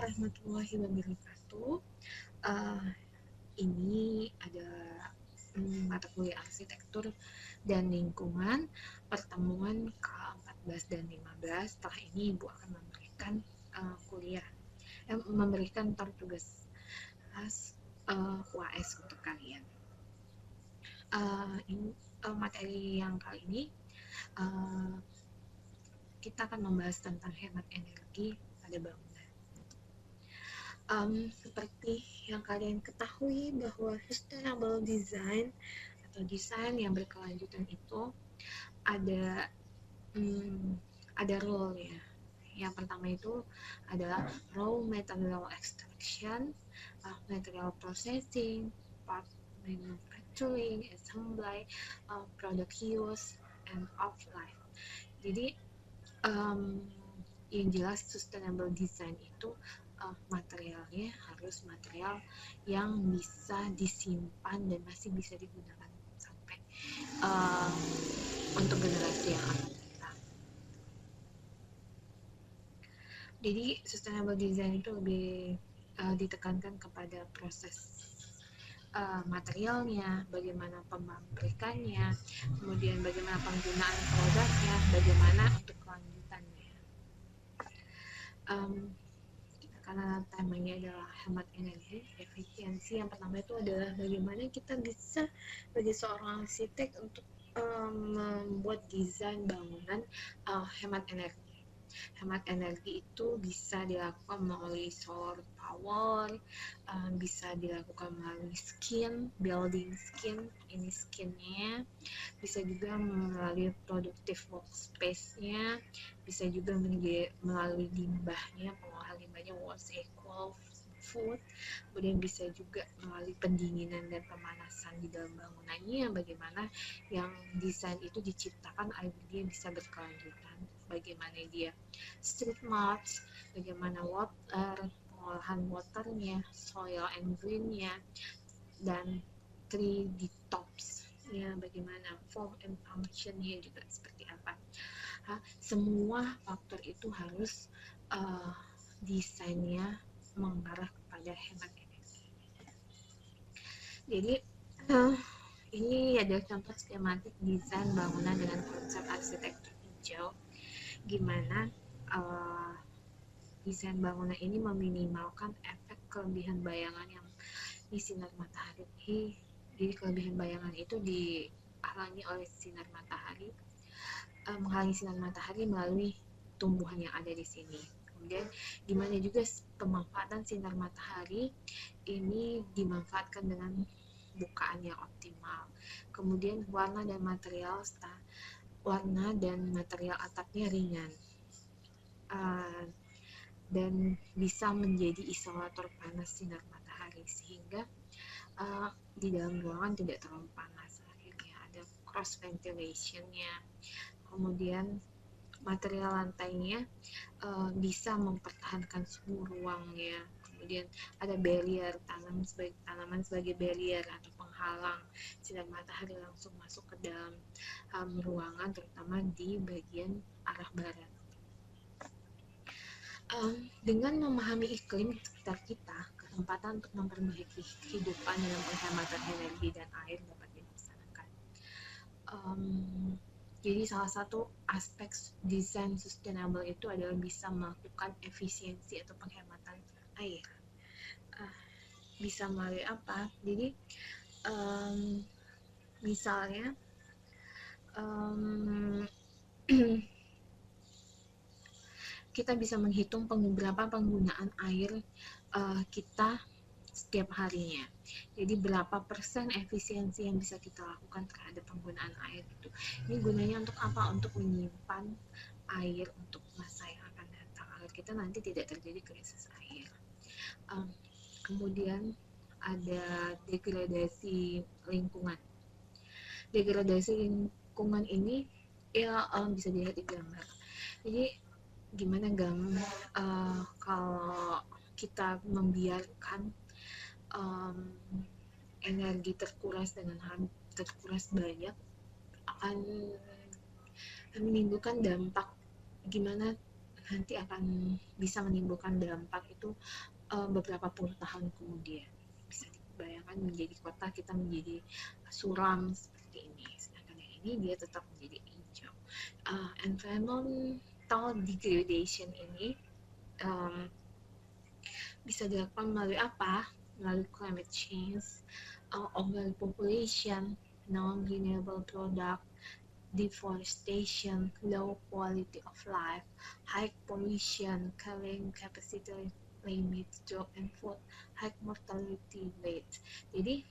warahmatullahi wabarakatuh. Ini ada mata kuliah arsitektur dan lingkungan pertemuan ke-14 dan 15. Setelah ini Ibu akan memberikan memberikan tugas UAS untuk kalian. Materi yang kali ini kita akan membahas tentang hemat energi pada bangunan. Seperti yang kalian ketahui bahwa sustainable design atau desain yang berkelanjutan itu ada role ya. Yang pertama itu adalah raw material extraction, material processing, part manufacturing, assembly, product use, and of life. Jadi yang jelas sustainable design itu materialnya harus material yang bisa disimpan dan masih bisa digunakan sampai untuk generasi yang akan datang. Jadi sustainable design itu lebih ditekankan kepada proses materialnya, bagaimana pemabrikannya, kemudian bagaimana penggunaan produknya, bagaimana untuk kelanjutannya. Karena temanya adalah hemat energi, efisiensi. Yang pertama itu adalah bagaimana kita bisa bagi seorang arsitek untuk membuat desain bangunan hemat energi. Hemat energi itu bisa dilakukan melalui solar power, bisa dilakukan melalui building skin, ini skinnya, bisa juga melalui productive workspace-nya, bisa juga melalui limbahnya, pengolahan limbahnya waste equal food, kemudian bisa juga melalui pendinginan dan pemanasan di dalam bangunannya, bagaimana yang desain itu diciptakan agar dia bisa berkelanjutan, bagaimana dia street marks, bagaimana pengolahan waternya, soil and green-nya, dan tree detox ya, bagaimana form and function-nya juga seperti apa. Semua faktor itu harus desainnya mengarah kepada hemat energi. Jadi ini adalah contoh skematik desain bangunan dengan konsep arsitektur hijau, gimana desain bangunan ini meminimalkan efek kelebihan bayangan yang di sinar matahari. Jadi kelebihan bayangan itu dihalangi oleh sinar matahari, menghalangi sinar matahari melalui tumbuhan yang ada di sini. Kemudian gimana juga pemanfaatan sinar matahari ini dimanfaatkan dengan bukaan yang optimal. Kemudian warna dan material atapnya ringan dan bisa menjadi isolator panas sinar matahari, sehingga di dalam ruangan tidak terlalu panas. Akhirnya ada cross ventilation-nya. Kemudian material lantainya bisa mempertahankan suhu ruangnya. Kemudian ada barrier, tanaman sebagai barrier atau penghalang sinar matahari langsung masuk ke dalam ruangan, terutama di bagian arah barat. Dengan memahami iklim sekitar kita, kesempatan untuk memperbaiki kehidupan dengan penghematan energi dan air dapat dilaksanakan. Jadi salah satu aspek desain sustainable itu adalah bisa melakukan efisiensi atau penghematan air. Bisa melalui apa? Jadi misalnya kita bisa menghitung berapa penggunaan air kita setiap harinya. Jadi berapa persen efisiensi yang bisa kita lakukan terhadap penggunaan air itu. Ini gunanya untuk apa? Untuk menyimpan air untuk masa yang akan datang, agar kita nanti tidak terjadi krisis air. Kemudian ada degradasi lingkungan. Degradasi lingkungan ini ya bisa dilihat di gambar. Jadi gimana kalau kita membiarkan energi terkuras banyak, akan menimbulkan dampak. Gimana nanti akan bisa menimbulkan dampak itu itu beberapa puluh tahun kemudian. Bisa dibayangkan menjadi kota kita menjadi suram seperti ini, sedangkan yang ini dia tetap menjadi hijau. Environmental degradation ini bisa dilakukan melalui apa? Melalui climate change, overpopulation, non-renewable product, deforestation, low quality of life, high pollution, carrying capacity limits, drop in food, high mortality rate. Jadi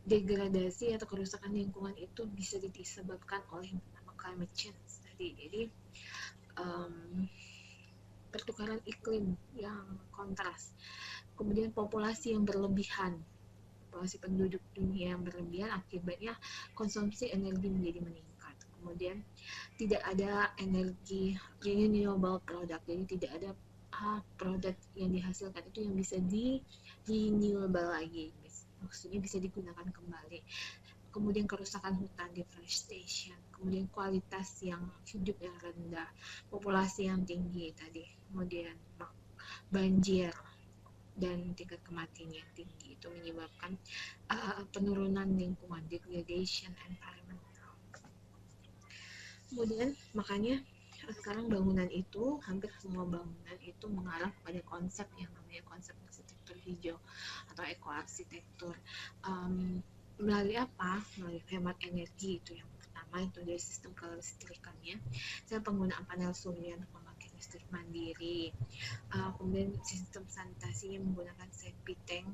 degradasi atau kerusakan lingkungan itu bisa disebabkan oleh climate change tadi. Jadi pertukaran iklim yang kontras, kemudian populasi yang berlebihan, populasi penduduk dunia yang berlebihan, akibatnya konsumsi energi menjadi meningkat. Kemudian tidak ada energi renewable product, jadi tidak ada produk yang dihasilkan itu yang bisa di renewable lagi, maksudnya bisa digunakan kembali. Kemudian kerusakan hutan, deforestation, kemudian kualitas yang hidup yang rendah, populasi yang tinggi tadi, kemudian banjir dan tingkat kematian yang tinggi, itu menyebabkan penurunan lingkungan, degradation environmental. Kemudian makanya sekarang bangunan itu, hampir semua bangunan itu mengarah pada konsep yang namanya konsep arsitektur hijau atau ekoarsitektur. Melalui apa? Melalui hemat energi, itu yang pertama, itu dari sistem kelistrikannya, dan penggunaan panel surya untuk memakai listrik mandiri. Kemudian sistem sanitasinya menggunakan septic tank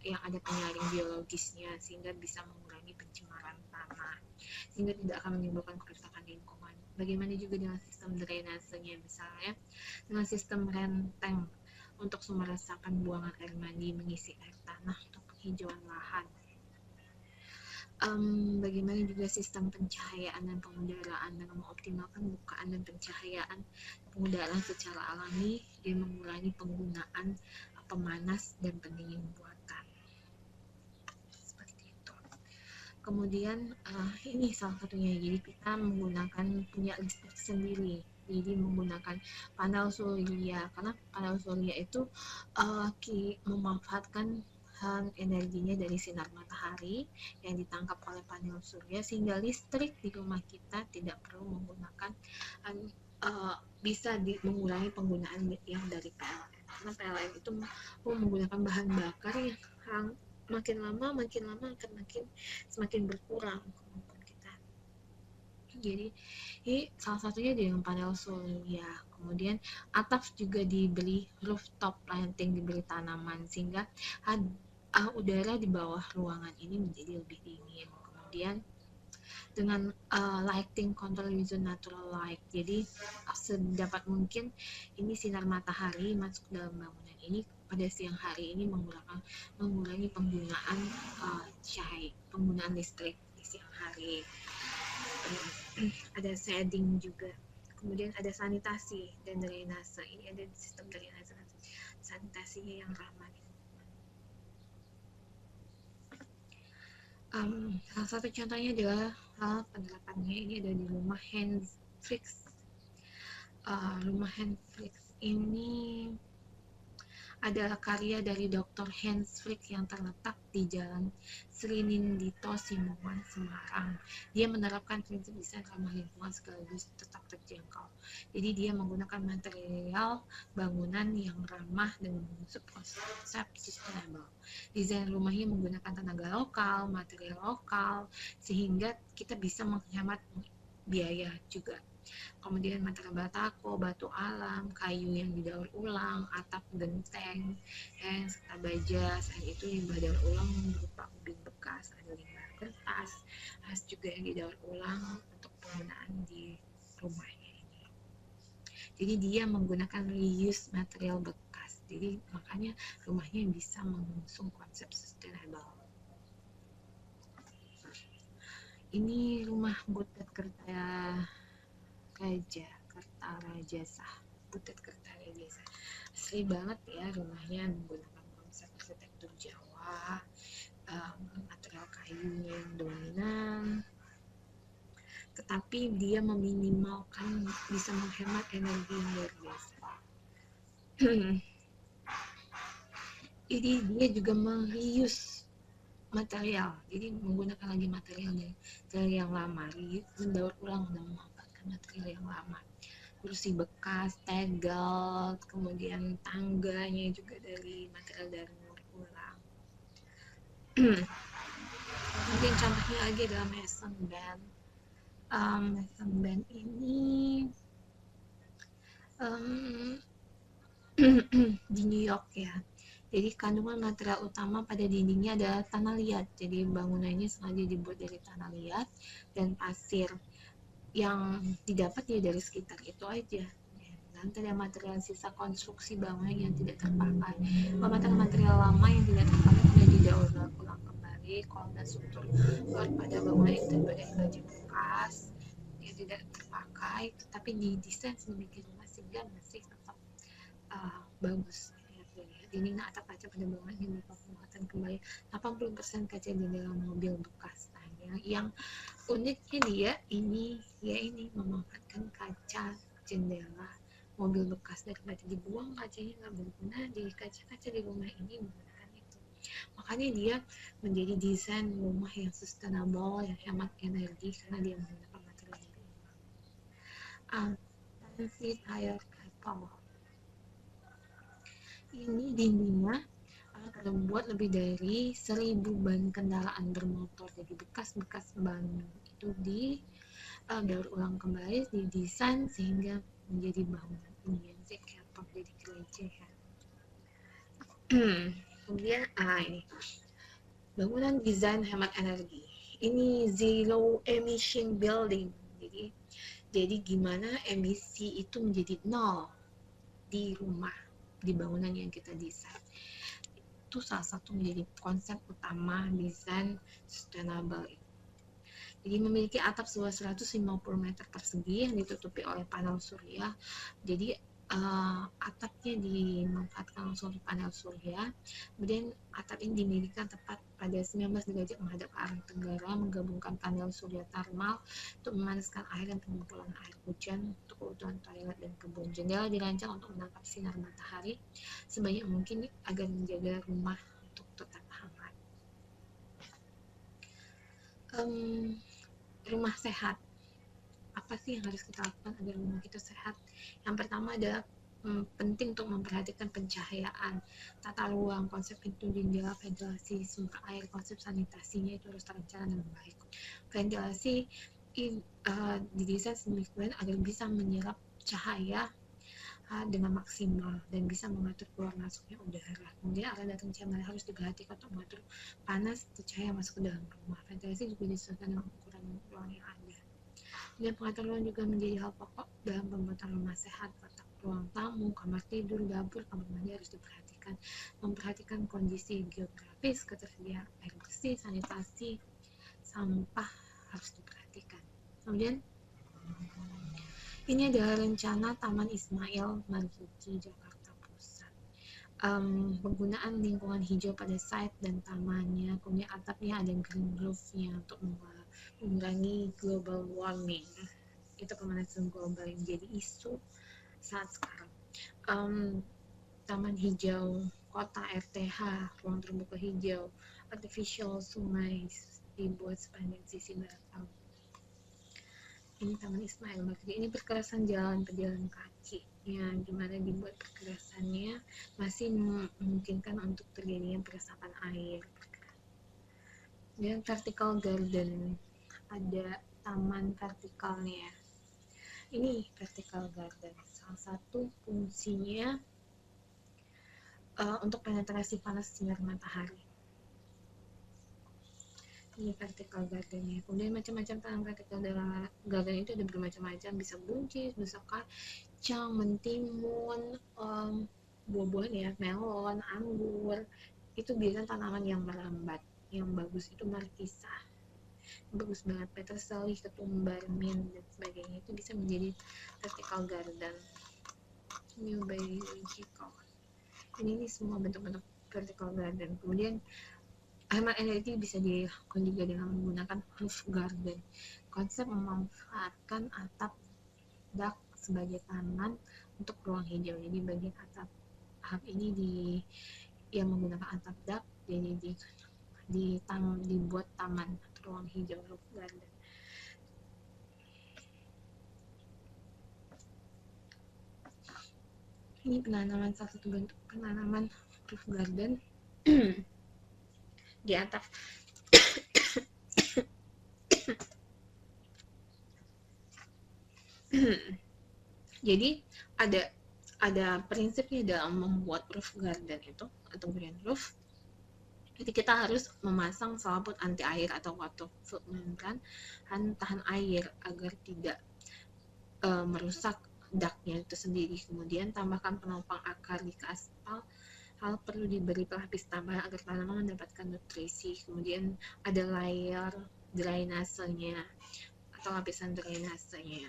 yang ada penyaring biologisnya sehingga bisa mengurangi pencemaran tanah, sehingga tidak akan menimbulkan kerusakan lingkungan. Bagaimana juga dengan sistem drainasenya, misalnya dengan sistem renteng untuk sumber resapan buangan air mandi, mengisi air tanah untuk penghijauan lahan. Bagaimana juga sistem pencahayaan dan pengudaraan dengan mengoptimalkan bukaan dan pencahayaan pengudaraan secara alami dan mengurangi penggunaan pemanas dan pendingin buatan. Seperti itu. Kemudian ini salah satunya, jadi kita menggunakan punya listrik sendiri. Jadi menggunakan panel surya, karena panel surya itu memanfaatkan energinya dari sinar matahari yang ditangkap oleh panel surya, sehingga listrik di rumah kita tidak perlu menggunakan bisa mengurangi penggunaan yang dari PLN, karena PLN itu menggunakan bahan bakar yang makin lama akan semakin berkurang kemampuan kita. Jadi ini salah satunya dengan panel surya. Kemudian atap juga diberi rooftop planting, diberi tanaman, sehingga udara di bawah ruangan ini menjadi lebih dingin. Kemudian dengan lighting control using natural light, jadi sedapat mungkin ini sinar matahari masuk dalam bangunan ini pada siang hari ini, mengurangi penggunaan penggunaan listrik di siang hari. Ada shading juga, kemudian ada sanitasi dan drainase. Ini ada sistem drainase dan sanitasinya yang ramah. Salah satu contohnya adalah penerapannya ini ada di rumah Hans Frick. Rumah Hans Frick ini adalah karya dari Dr. Hans Frick yang terletak di Jalan Sri Nindito Simuan, Semarang. Dia menerapkan prinsip desain ramah lingkungan sekaligus tetap terjangkau. Jadi dia menggunakan material bangunan yang ramah dengan mengusung konsep sustainable. Desain rumahnya menggunakan tenaga lokal, material lokal, sehingga kita bisa menghemat biaya juga. Kemudian material batako, batu alam, kayu yang didaur ulang, atap genteng, serta baja. Selain itu limbah daur ulang berupa ubin bekas, ada limbah kertas, juga yang didaur ulang untuk penggunaan di rumahnya ini. Jadi dia menggunakan reuse material bekas. Jadi makanya rumahnya bisa mengusung konsep sustainable. Ini rumah Butet Kertarajasa, Butet Kertarajasa. Asli banget ya rumahnya, menggunakan konsep arsitektur Jawa, material kayunya yang dominan. tetapi dia meminimalkan, bisa menghemat energi yang luar biasa. Jadi dia juga mereuse material, jadi menggunakan lagi material yang lama, mendaur ulang dan memanfaatkan material yang lama. Kursi bekas, tegel, kemudian tangganya juga dari material dari ulang. Mungkin contohnya lagi adalah Mason Band. Mason Band ini di New York ya. Jadi kandungan material utama pada dindingnya adalah tanah liat. Jadi bangunannya sengaja dibuat dari tanah liat dan pasir yang didapat ya dari sekitar itu aja. Dan ada material sisa konstruksi bangunan yang tidak terpakai. Material lama yang tidak terpakai sudah didaur ulang kembali. Kolom dan struktur luar pada bangunan itu terbuat dari baja bekas yang tidak terpakai, tetapi didesain sedemikian rupa sehingga masih tetap bagus. Dinding dan atap kaca pada bangunan yang dapat penguatan kembali 80% kaca jendela mobil bekas. Nah, yang uniknya dia ini memanfaatkan kaca jendela mobil bekas daripada dibuang kacanya nggak berguna, jadi kaca-kaca di rumah ini menggunakan itu. Makanya dia menjadi desain rumah yang sustainable, yang hemat energi karena dia menggunakan material yang berulang. Transit Higher Couple ini dindingnya terbuat lebih dari 1000 ban kendaraan bermotor, jadi bekas-bekas ban itu daur ulang kembali, didesain sehingga menjadi bangunan ini yang sektor jadi gereja. Kemudian ini bangunan desain hemat energi, ini zero emission building. Jadi gimana emisi itu menjadi nol di rumah, di bangunan yang kita desain. Itu salah satu menjadi konsep utama desain sustainable. Jadi memiliki atap seluas 150 meter persegi yang ditutupi oleh panel surya. Jadi atapnya dimanfaatkan langsung untuk panel surya. Kemudian atap ini dimiliki tepat pada 19 derajat menghadap ke arah tenggara, menggabungkan panel surya termal untuk memanaskan air dan pengumpulan air hujan untuk kebutuhan toilet dan kebun. Jendela dirancang untuk menangkap sinar matahari sebanyak mungkin agar menjaga rumah untuk tetap hangat. Rumah sehat. Apa sih yang harus kita lakukan agar rumah kita sehat? Yang pertama adalah penting untuk memperhatikan pencahayaan, tata ruang, konsep pintu, jendela, ventilasi, sumber air, konsep sanitasinya itu harus terencana dengan baik. Ventilasi didesain sedemikian agar bisa menyerap cahaya dengan maksimal dan bisa mengatur keluar masuknya udara. Kemudian arah datang cahaya harus diperhatikan untuk mengatur panas atau cahaya masuk ke dalam rumah. Ventilasi juga disesuaikan dengan ukuran ruang yang ada. Dan pengatur ruang juga menjadi hal pokok dalam pembuatan rumah sehat. Letak ruang tamu, kamar tidur, dapur, kamar mandi harus diperhatikan. Memperhatikan kondisi geografis, ketersediaan air bersih, sanitasi, sampah harus diperhatikan. Kemudian ini adalah rencana Taman Ismail Marzuki, Jakarta Pusat. Penggunaan lingkungan hijau pada site dan tamannya, kemudian atapnya ada green roof-nya untuk mengurangi global warming. Itu pemanasan global yang jadi isu saat sekarang. Taman hijau, kota RTH, ruang terbuka hijau, artificial sungai dibuat sepanjang sisi barat laut. Ini Taman Ismail Marzuki. Ini perkerasan jalan pejalan kaki yang dimana dibuat perkerasannya masih memungkinkan untuk terjadinya peresapan air. Dan vertical garden, ada taman vertikalnya. Ini vertical garden, salah satu fungsinya untuk penetrasi panas sinar matahari. Ini vertical gardennya. Kemudian macam-macam taman vertical garden itu ada bermacam-macam, bisa buncis, bisa kacang, mentimun, buah-buahan ya, melon, anggur. Itu biasanya tanaman yang merambat. Yang bagus itu markisa, bagus banget, peterseli, ketumbar, mint dan sebagainya, itu bisa menjadi vertical garden. New biological. Ini semua bentuk-bentuk vertical garden. Kemudian hemat energi bisa dilakukan juga dengan menggunakan roof garden. konsep memanfaatkan atap dak sebagai taman untuk ruang hijau. Jadi bagian atap ini yang menggunakan atap dak jadi dibuat taman atau ruang hijau, roof garden. Ini penanaman, salah satu bentuk penanaman roof garden di atap. Jadi ada prinsipnya dalam membuat roof garden itu atau green roof. Jadi kita harus memasang selaput anti air atau waterproof membrane tahan air agar tidak merusak daknya itu sendiri. Kemudian tambahkan penopang akar jika aspal hal perlu diberi pelapis tambahan agar tanaman mendapatkan nutrisi. Kemudian ada layer drainasenya atau lapisan drainasenya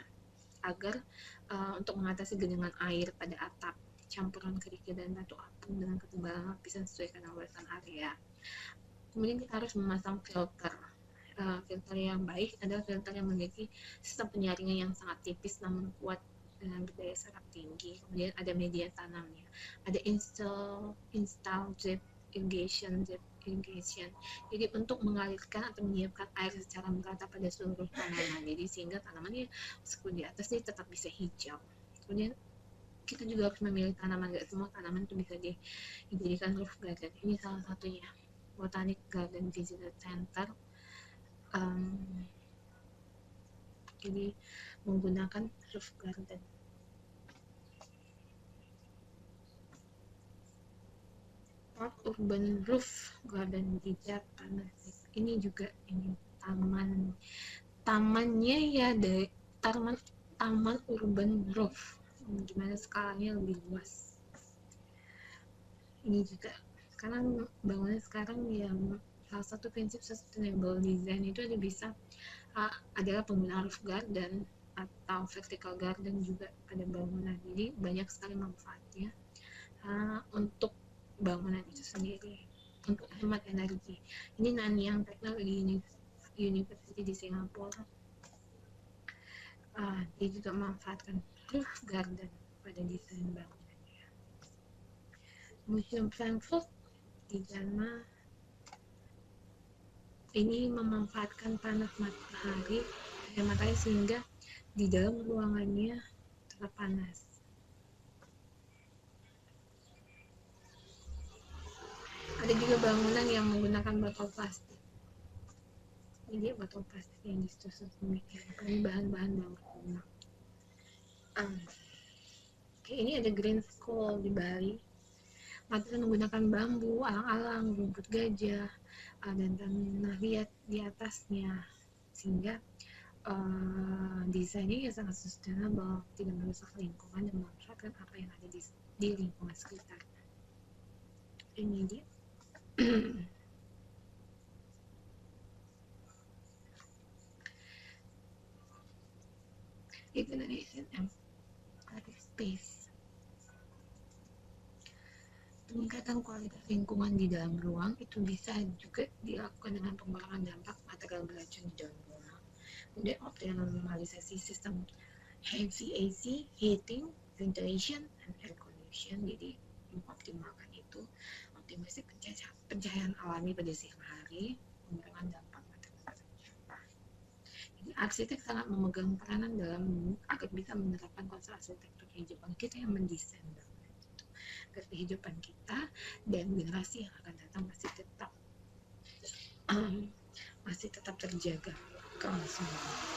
agar untuk mengatasi genangan air pada atap. Campuran kerikil dan batu apung dengan ketebalan lapisan sesuai kadaluarsan area. Kemudian kita harus memasang filter. Filter yang baik adalah filter yang memiliki sistem penyaringan yang sangat tipis namun kuat dengan berdaya serap tinggi. Kemudian ada media tanamnya, ada install drip irrigation. Jadi untuk mengalirkan atau menyiapkan air secara merata pada seluruh tanaman. Jadi sehingga tanamannya meskipun di atas dia tetap bisa hijau. Kemudian kita juga harus memilih tanaman, gak semua tanaman itu bisa dijadikan roof garden. Ini salah satunya, Botanic Garden Visitor Center. Jadi menggunakan roof garden. Park Urban Roof Garden di Japan. Ini juga tamannya ya dari taman urban roof, gimana skalanya lebih luas. Ini juga karena bangunan sekarang yang salah satu prinsip sustainable design itu adalah penggunaan roof garden atau vertical garden juga pada bangunan. Jadi banyak sekali manfaatnya untuk bangunan itu sendiri, untuk hemat energi. Ini Nanyang Technology University di Singapura. Dia juga memanfaatkan roof garden pada desain bangunannya. Museum Frankfurt di Jerman ini memanfaatkan panas matahari sehingga di dalam ruangannya tetap panas. Ada juga bangunan yang menggunakan botol plastik. Ini dia botol plastik yang disusun demikian. Ini bahan-bahan banget lunak. Ini ada Green School di Bali. Material menggunakan bambu, alang-alang, rumput gajah, dan tanah liat di atasnya, sehingga desainnya ya sangat sustainable, tidak merusak lingkungan dan memanfaatkan apa yang ada di lingkungan sekitar. Ini dia. Ignition and creative space. Peningkatan kualitas lingkungan di dalam ruang itu bisa juga dilakukan dengan pengurangan dampak material beracun di dalam ruang. Kemudian optimalisasi sistem HVAC, heating, ventilation, and air condition. Jadi mengoptimalkan itu, optimalisasi pencahayaan alami pada siang hari, mengurangi dampak material beracun. Jadi arsitek sangat memegang peranan dalam agar bisa menerapkan konsep arsitektur kehidupan kita yang mendesain agar kehidupan kita dan generasi yang akan datang masih tetap terjaga kelangsungan.